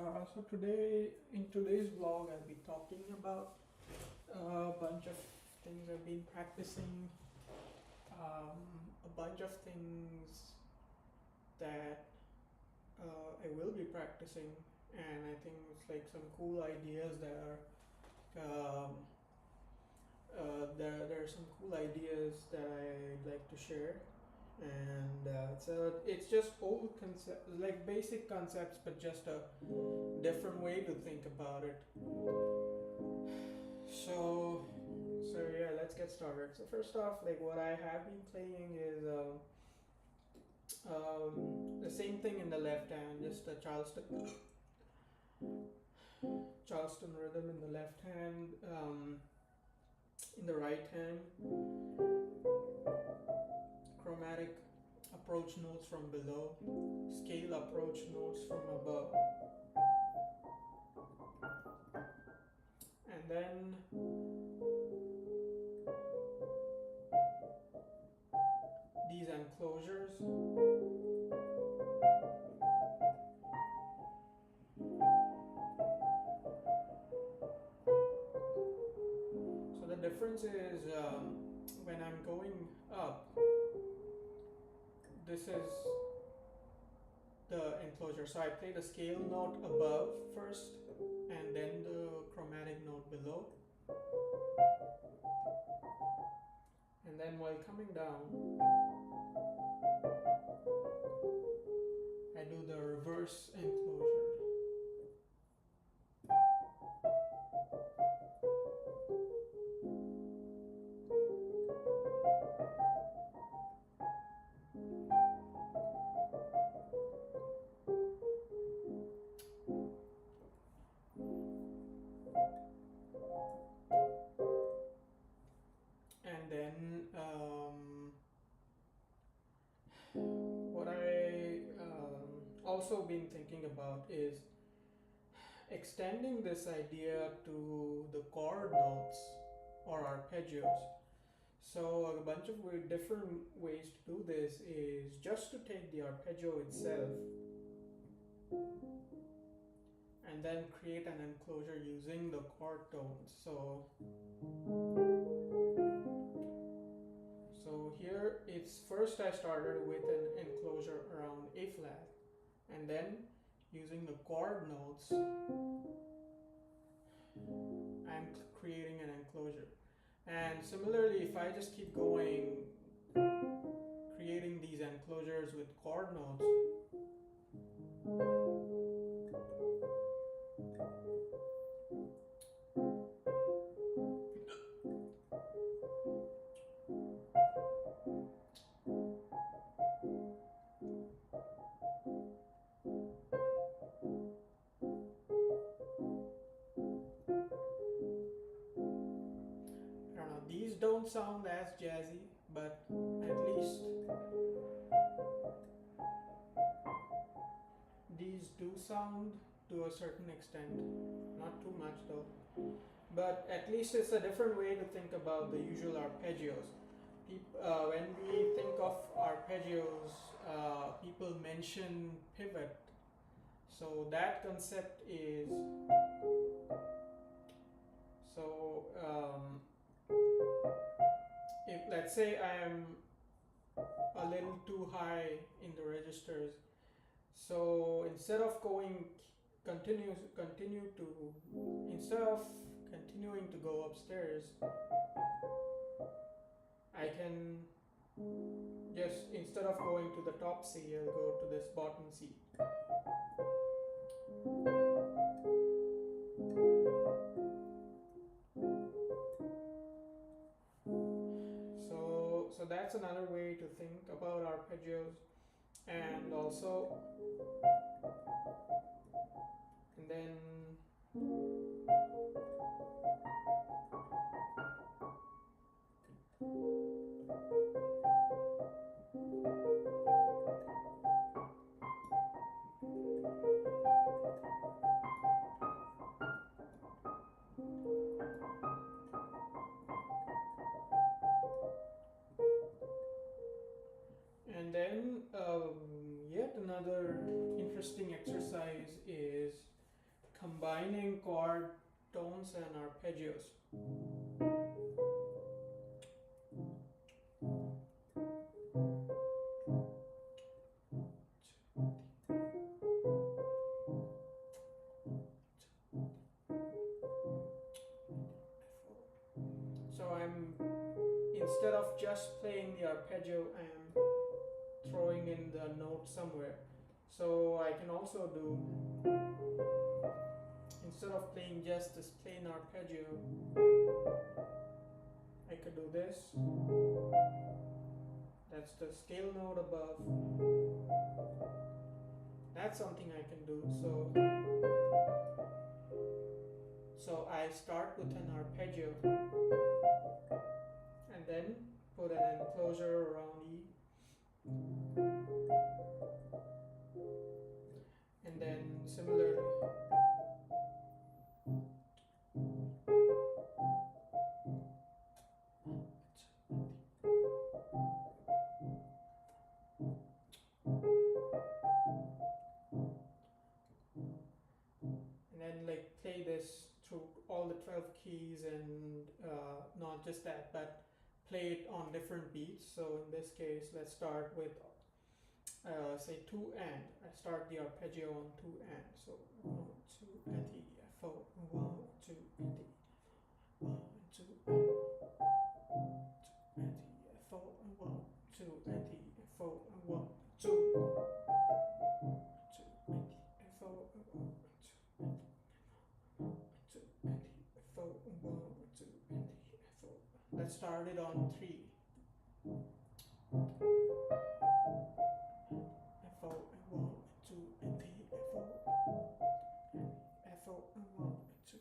So today, in today's vlog, I'll be talking about a bunch of things I've been practicing, a bunch of things that I will be practicing, and I think it's like some cool ideas that are there are some cool ideas that I'd like to share, and it's just old concept, like basic concepts, but just a different way to think about it. So, so yeah, let's get started. So first off, like what I have been playing is the same thing in the left hand, just a Charleston rhythm in the left hand. In the right hand, chromatic approach notes from below, scale approach notes from above, and then these enclosures. So the difference is when I'm going up, this is the enclosure. So I play the scale note above first and then the chromatic note below. And then while coming down, I do the reverse enclosure. And then what I also been thinking about is extending this idea to the chord notes or arpeggios. So a bunch of different ways to do this is just to take the arpeggio itself and then create an enclosure using the chord tones. So here it's first I started with an enclosure around A flat, and then using the chord notes I'm creating an enclosure. And similarly, if I just keep going creating these enclosures with chord notes, I don't know, these don't sound as jazzy, but at least these do sound to a certain extent. Not too much though. But at least it's a different way to think about the usual arpeggios. When we think of arpeggios, people mention pivot. So that concept is so if let's say I am a little too high in the registers, so instead of continuing to go upstairs, I can just, instead of going to the top C, I'll go to this bottom C. So that's another way to think about arpeggios. And also, and then yet another interesting exercise is doing chord tones and arpeggios. So instead of just playing the arpeggio, I'm throwing in the note somewhere. So I can also do, instead of playing just this plain arpeggio, I could do this. That's the scale note above. That's something I can do. So I start with an arpeggio and then put an enclosure around E. And then similarly, and then like play this through all the 12 keys, and not just that, but play it on different beats. So in this case, let's start with say 2 and. I start the arpeggio on 2 and. So 1, 2 and E, F, O, 1, 2 and E, 1, 2 and E, 2 and E, F, O, 1, 2 and E, F, O, 1, 2, 2 and E, F, O, 1, 2 and E, F, O, 1, 2 and E, F, O. Let's start it on 3. F, O, 1, 2 and E, F, O, F, O, 1, 2.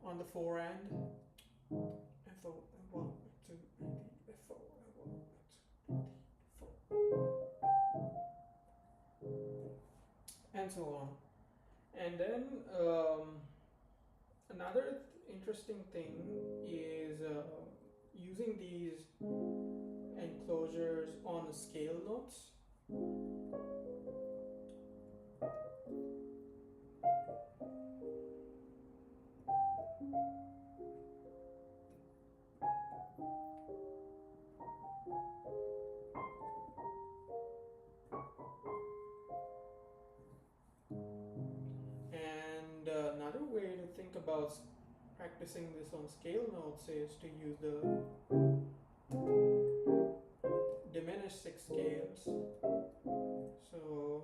On the 4 and F, O, 1, 2 and E, F, O, 1, 2 and E, F, O, and so on. And then another interesting thing is using these enclosures on the scale notes. And another way to think about practicing this on scale notes is to use the diminished 6 scales. So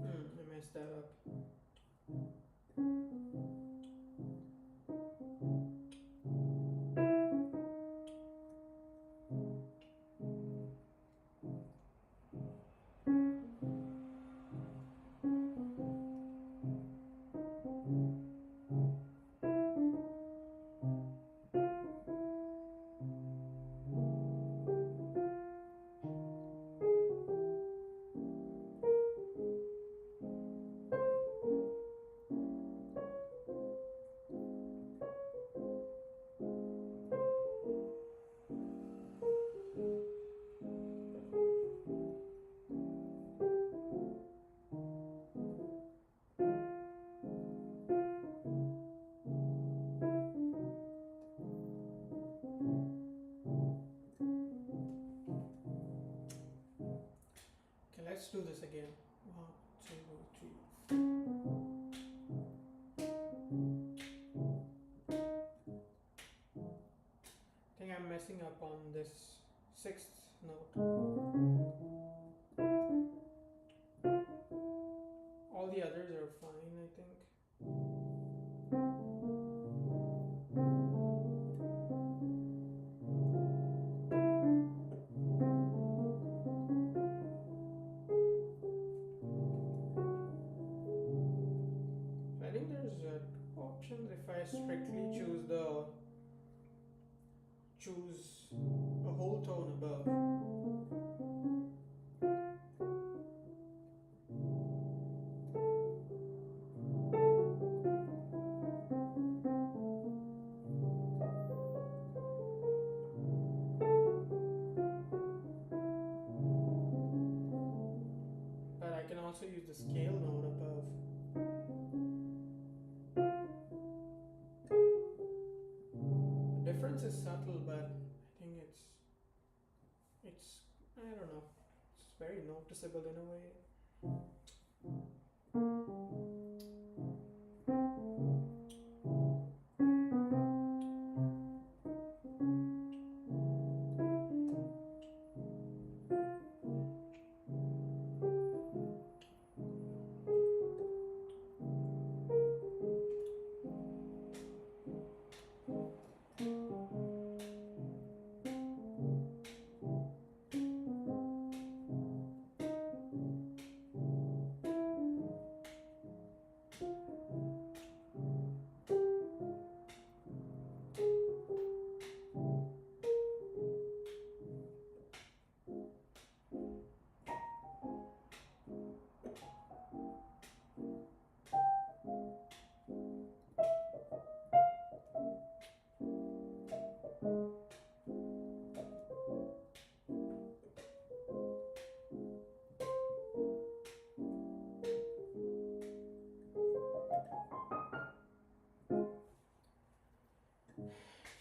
I messed that up. Okay, let's do this again. 1, 2, 3. I think I'm messing up on this 6th note. All the others are fine, I think. I think there's options if I strictly choose a whole tone above. is subtle, but I think it's I don't know. It's very noticeable in a way.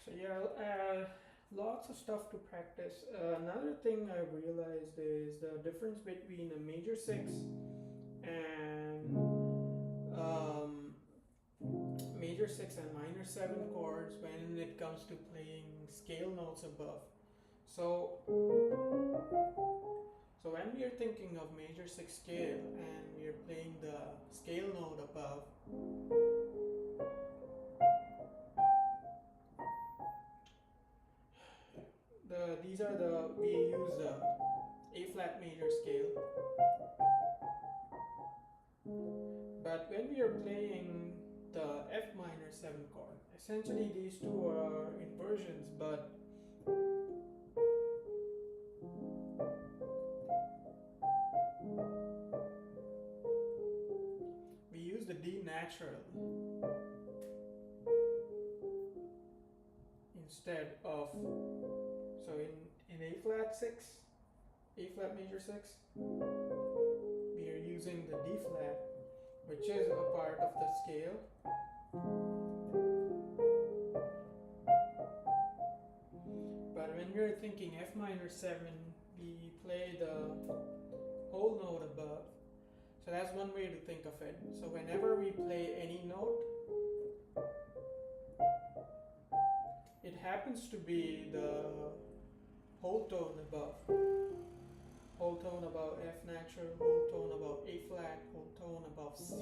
So yeah, lots of stuff to practice. Another thing I've realized is the difference between a major six and major six and minor seven chords when it comes to playing scale notes above. So when we are thinking of major six scale and we are playing the scale note above, these are we use the A flat major scale. But when we are playing the F minor 7 chord, essentially these two are inversions, but we use the D natural instead of, so in A flat 6, A flat major 6, we are using the D flat, which is a part of the scale. But when we're thinking F minor 7, we play the whole note above. So that's one way to think of it. So whenever we play any note, it happens to be the whole tone above. Whole tone above F natural, whole tone above A flat, whole tone above C,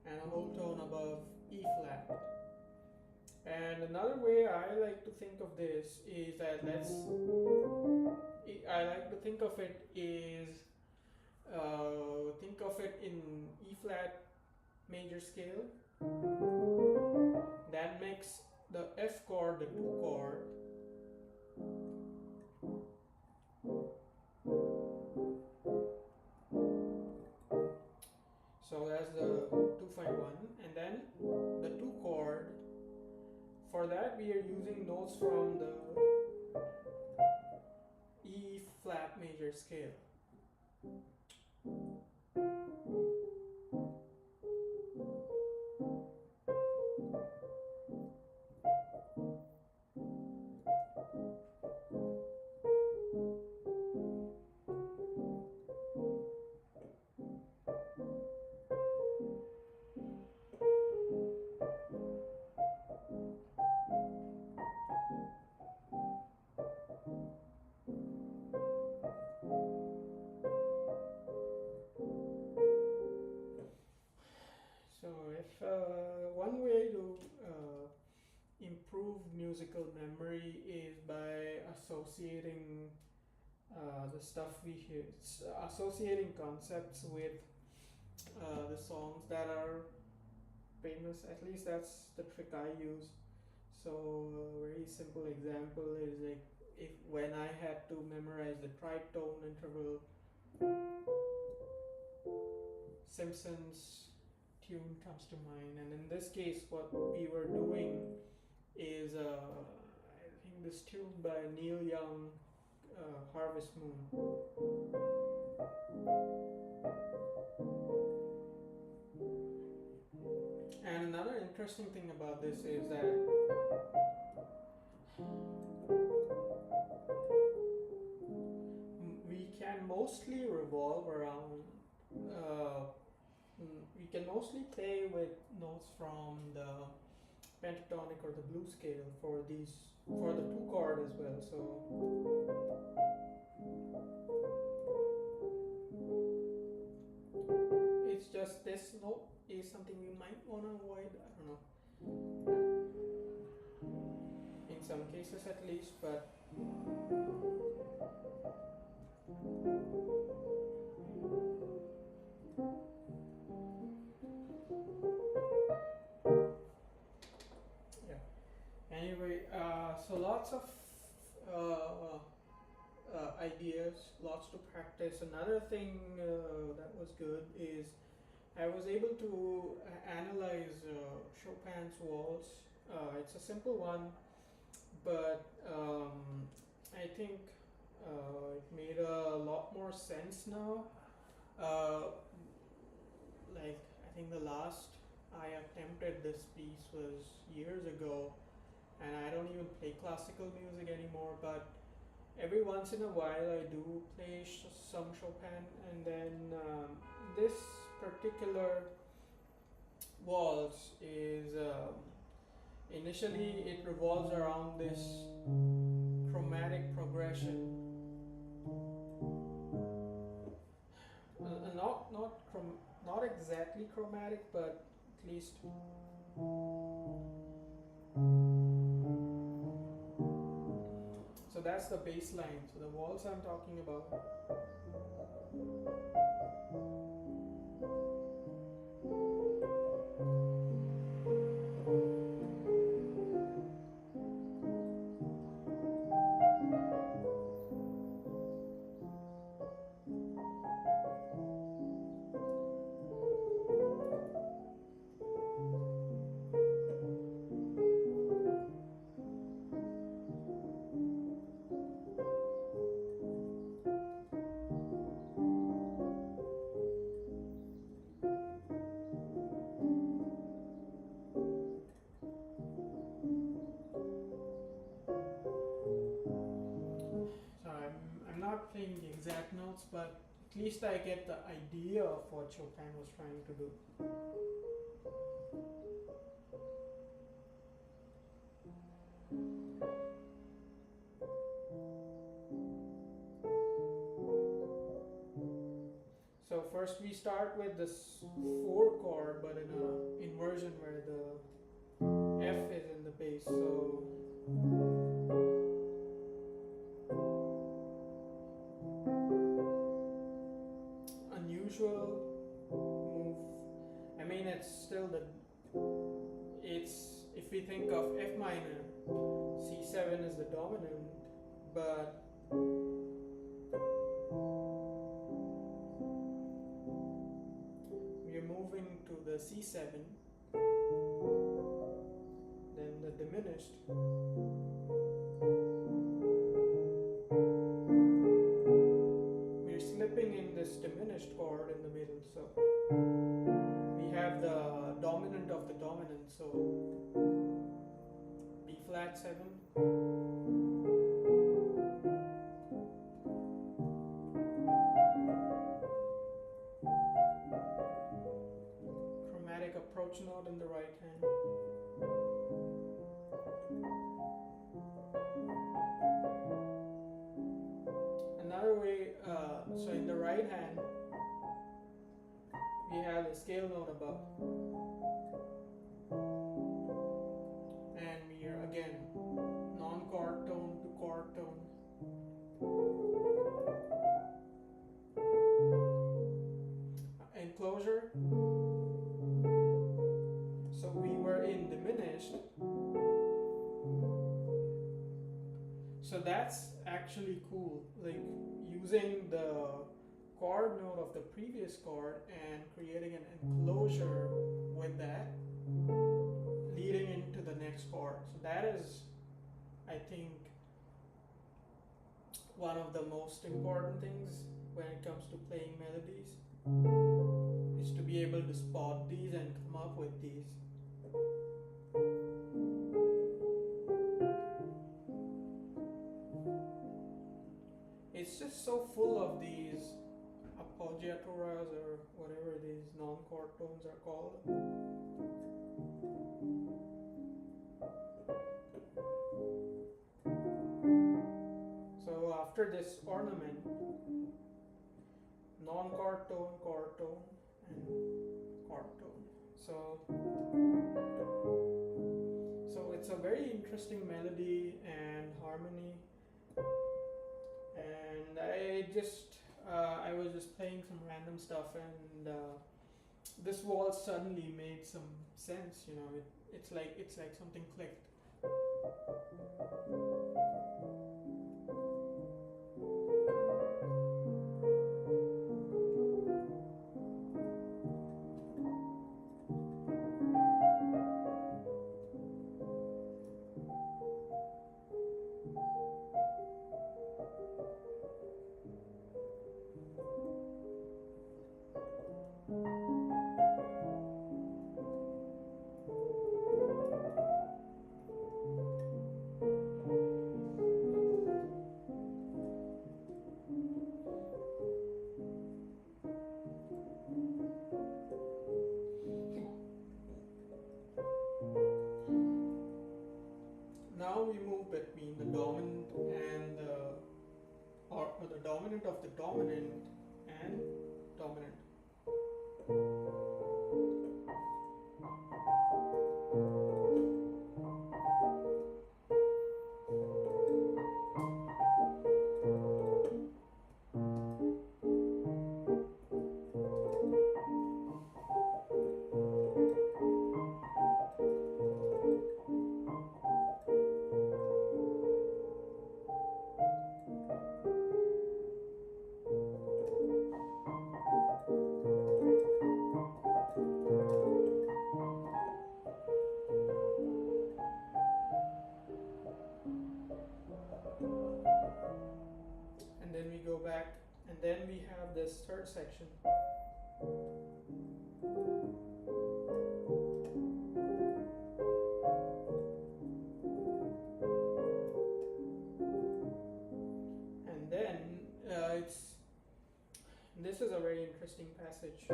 and a whole tone above E flat. And another way I like to think of this is that I like to think of it in E flat major scale. That makes the F chord the 2 chord. So that's the 251, and then the 2 chord. For that we are using notes from the E flat major scale. So if one way to improve musical memory is by associating the stuff we hear, associating concepts with the songs that are famous. At least that's the trick I use. So a very simple example is like if when I had to memorize the tritone interval, Simpsons tune comes to mind, and in this case what we were doing is I think this tune by Neil Young, Harvest Moon. And another interesting thing about this is that mostly revolve around. We can mostly play with notes from the pentatonic or the blues scale for the two chord as well. So it's just this note is something we might want to avoid. I don't know, in some cases at least, but yeah. Anyway, so lots of ideas, lots to practice. Another thing that was good is I was able to analyze Chopin's waltz. It's a simple one, but I think it made a lot more sense now. Uh, like I think the last I attempted this piece was years ago, and I don't even play classical music anymore. But every once in a while, I do play some Chopin, and then this particular waltz is initially it revolves around this chromatic progression. Not exactly chromatic, but at least so that's the bass line. So the waltz I'm talking about. So I'm not playing the exact notes, but at least I get the idea of what Chopin was trying to do. So first we start with this 4 chord, but in a inversion where the F is in the bass. So unusual move. I mean, it's still it's if we think of F minor, C7 is the dominant, but we're moving to the C7, then the diminished. We're slipping in this diminished chord in the middle, so we have the dominant of the dominant, so B flat 7. Chromatic approach note in the right hand. Another way, so in the right hand, we have a scale note above. And we are again non-chord tone to chord tone. Enclosure. So we were in diminished. So that's actually cool. Like using the chord note of the previous chord and creating an enclosure with that, leading into the next chord. So that is, I think, one of the most important things when it comes to playing melodies, is to be able to spot these and come up with these. It's just so full of these appoggiaturas or whatever these non-chord tones are called. So after this ornament, non-chord tone, and chord tone. So it's a very interesting melody and harmony. And I was just playing some random stuff, and this waltz suddenly made some sense. It's like something clicked. Now we move between the dominant and or the dominant of the dominant and dominant. And then we go back, and then we have this third section. And then this is a very interesting passage.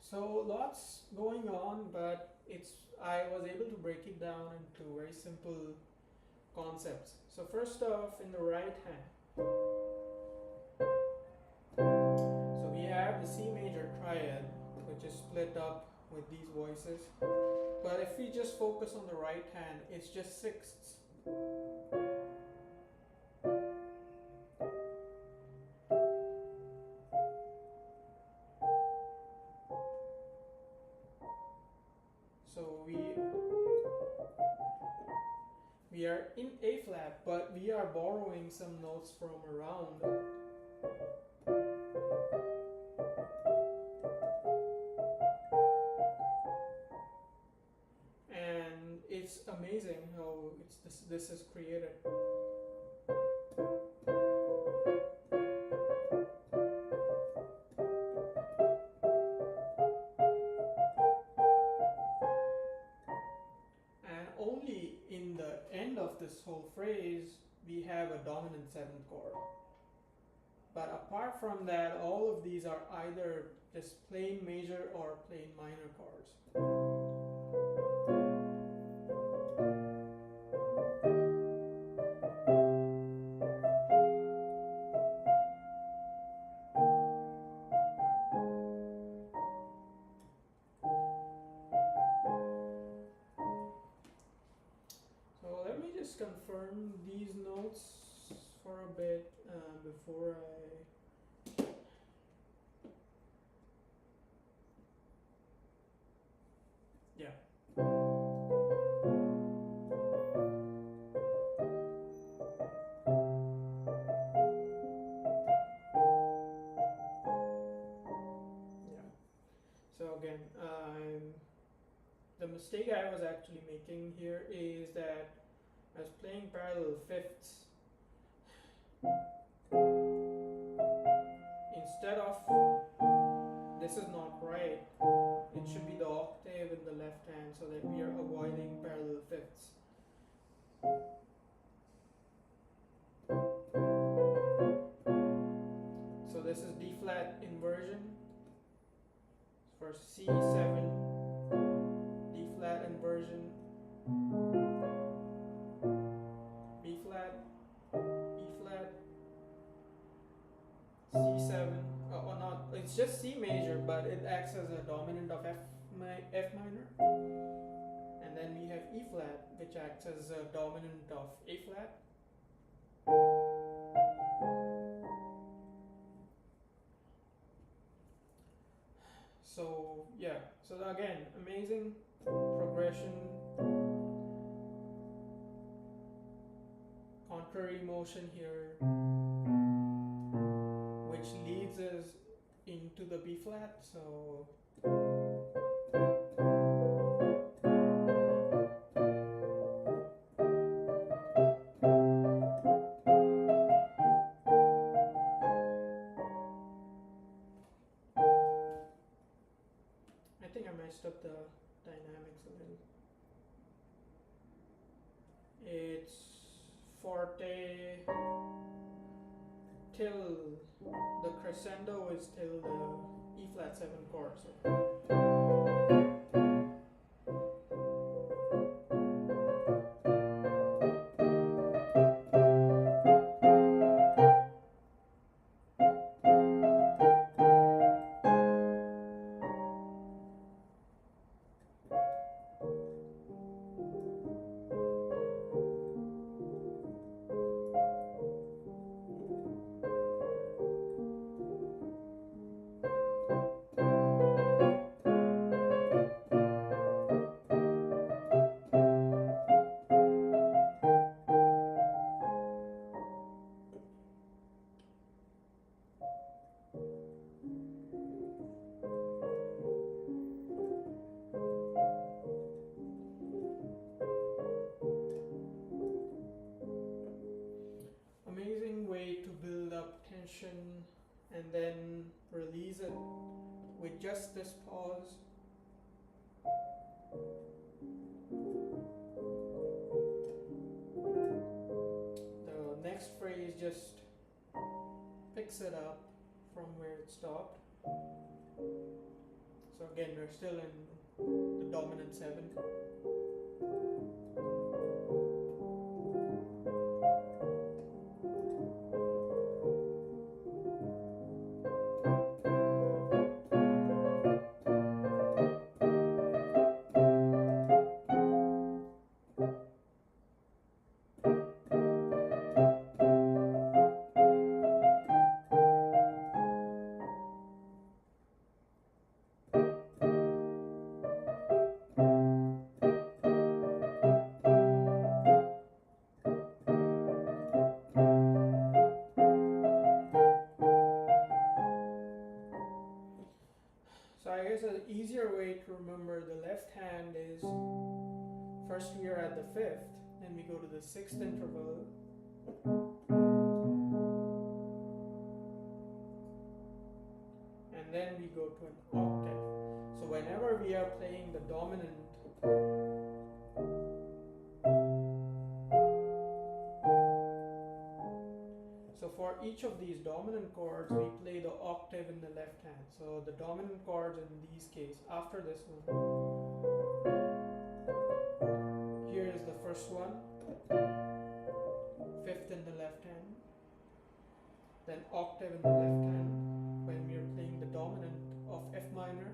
So lots going on, but I was able to break it down into very simple concepts. So first off, in the right hand, so we have the C major triad, which is split up with these voices. But if we just focus on the right hand, it's just sixths. So we are in A flat, but we are borrowing some notes from around. And it's amazing how this is created. Only in the end of this whole phrase we have a dominant seventh chord. But apart from that, all of these are either just plain major or plain minor chords. Confirm these notes for a bit before I so again, the mistake I was actually making here is that I was playing parallel fifths, instead of this is not right, it should be the octave in the left hand so that we are avoiding parallel fifths. So this is D flat inversion for C7, D flat inversion, B flat, E flat, C7, not, it's just C major, but it acts as a dominant of F minor. And then we have E flat, which acts as a dominant of A flat. So yeah, so again, amazing progression, contrary motion here, which leads us into the B flat. So I think I messed up the dynamics a little. It's forte till the crescendo is till the E flat 7 chord. So amazing way to build up tension and then release it with just this pause. The next phrase just picks it up from where it stopped. So again, we're still in the dominant 7. So I guess an easier way to remember the left hand is first we are at the 5th, then we go to the 6th interval, and then we go to an octave. So whenever we are playing the dominant, so for each of these dominant chords we play the octave in the left hand. So the dominant chords in these cases, after this one, here is the first one, 5th in the left hand, then octave in the left hand when we are playing the dominant of F minor,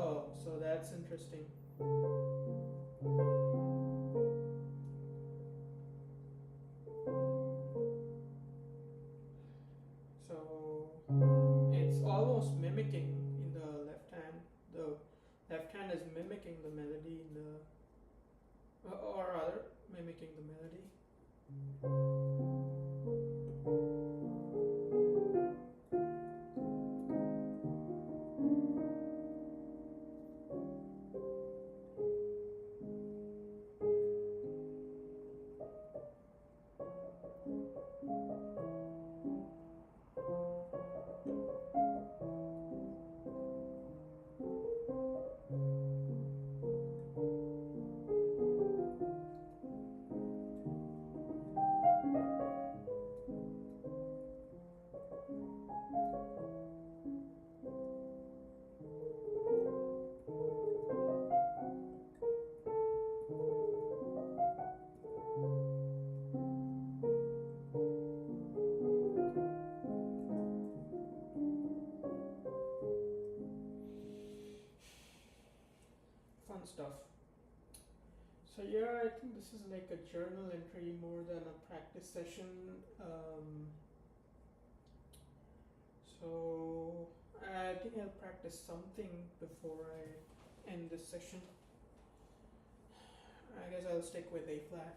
Oh, so that's interesting. So it's almost mimicking in the left hand. The left hand is mimicking the melody in the, or rather, mimicking the melody. Fun stuff. So yeah, I think this is like a journal entry more than a practice session. So I think I'll practice something before I end this session. I guess I'll stick with A flat.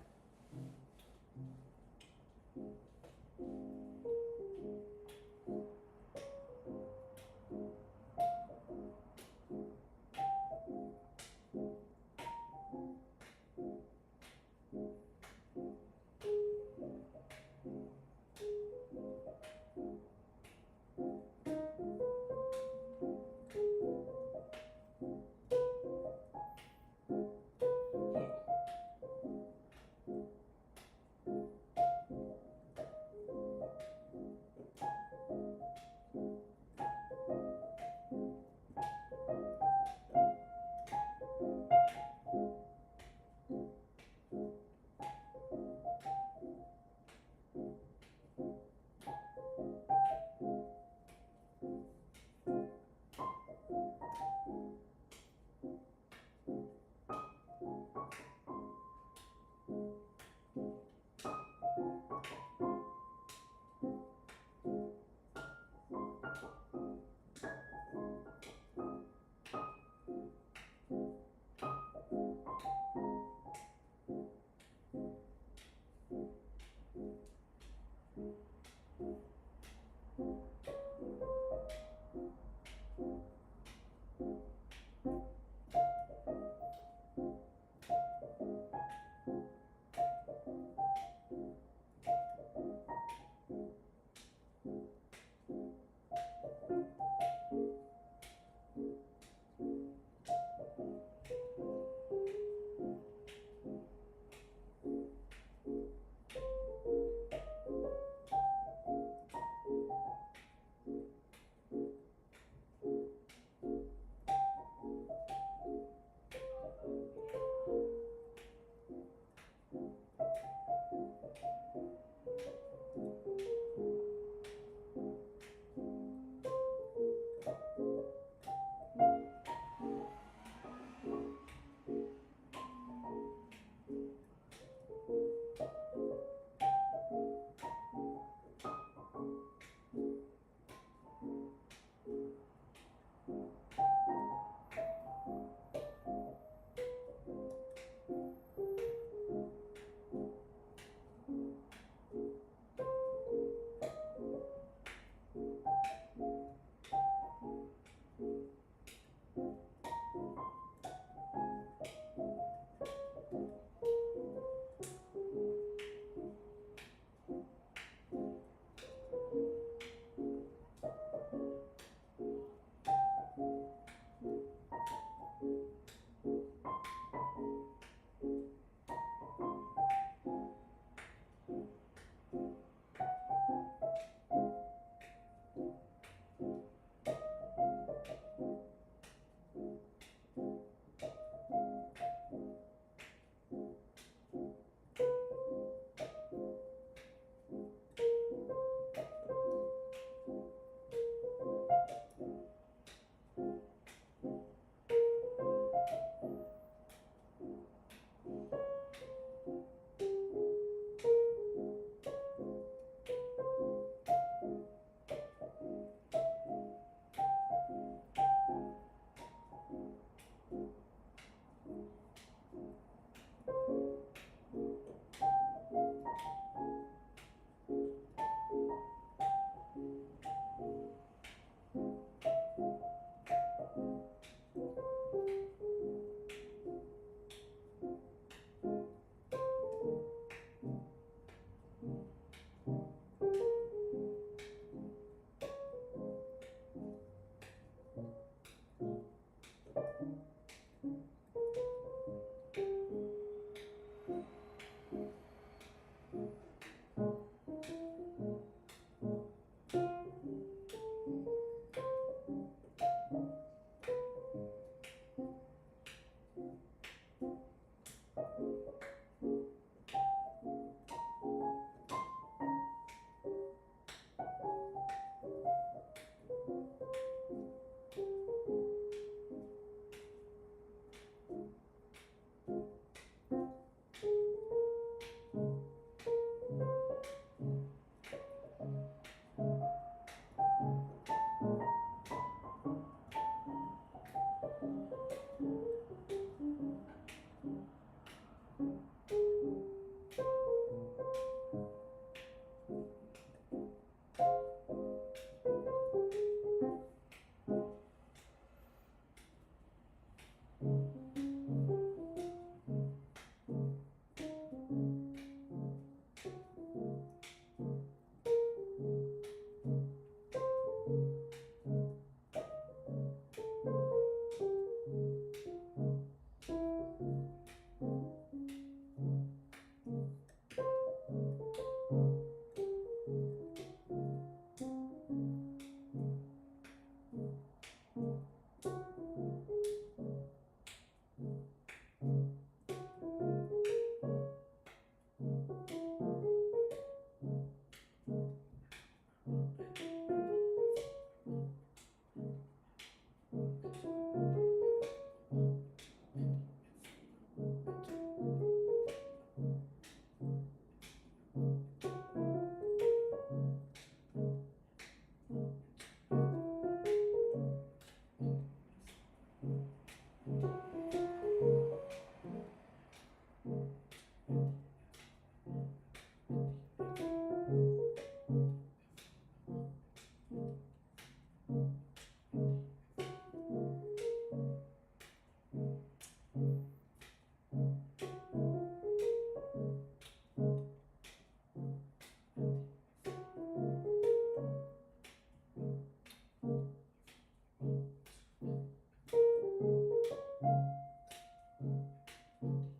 Mm.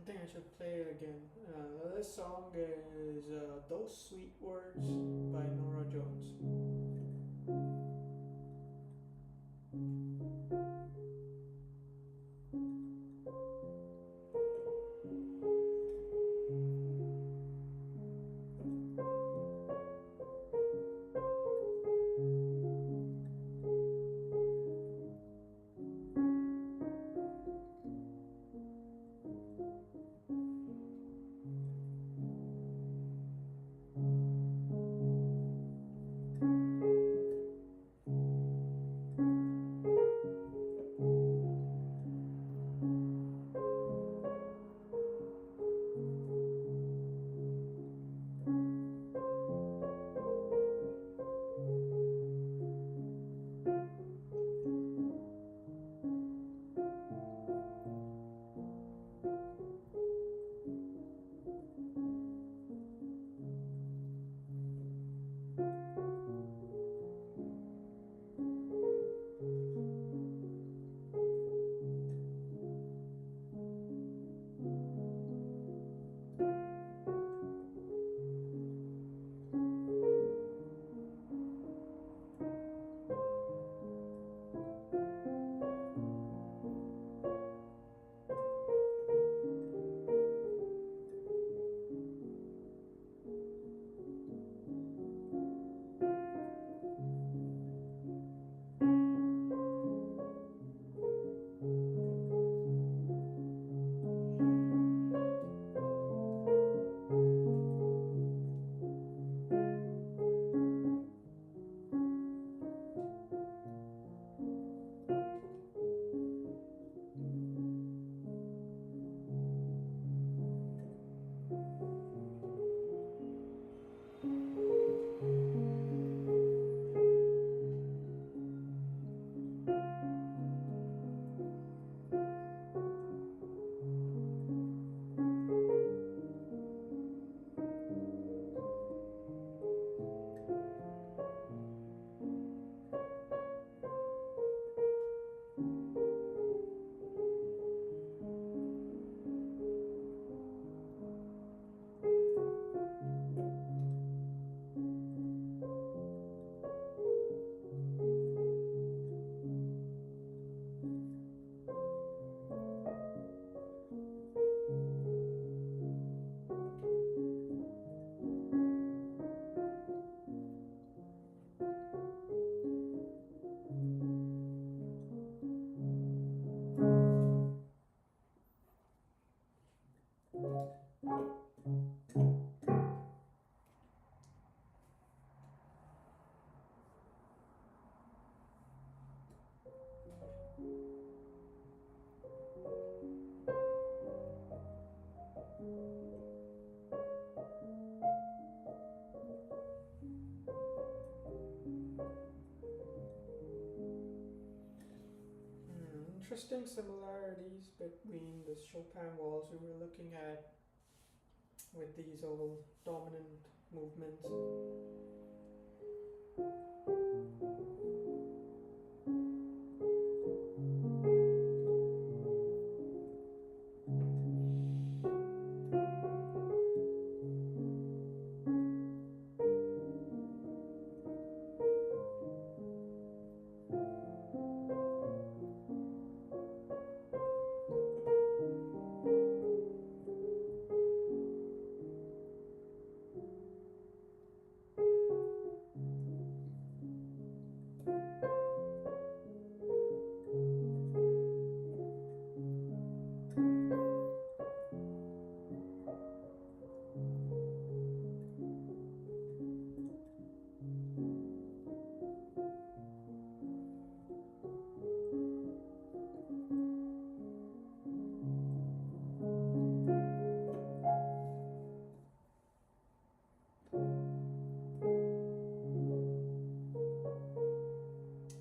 think I should play it again. This song is Those Sweet Words by Nora Jones. Interesting similarities between the Chopin waltz we were looking at with these all dominant movements.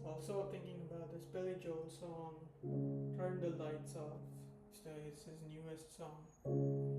Also thinking about this Billy Joel song, Turn the Lights Off. It's his newest song.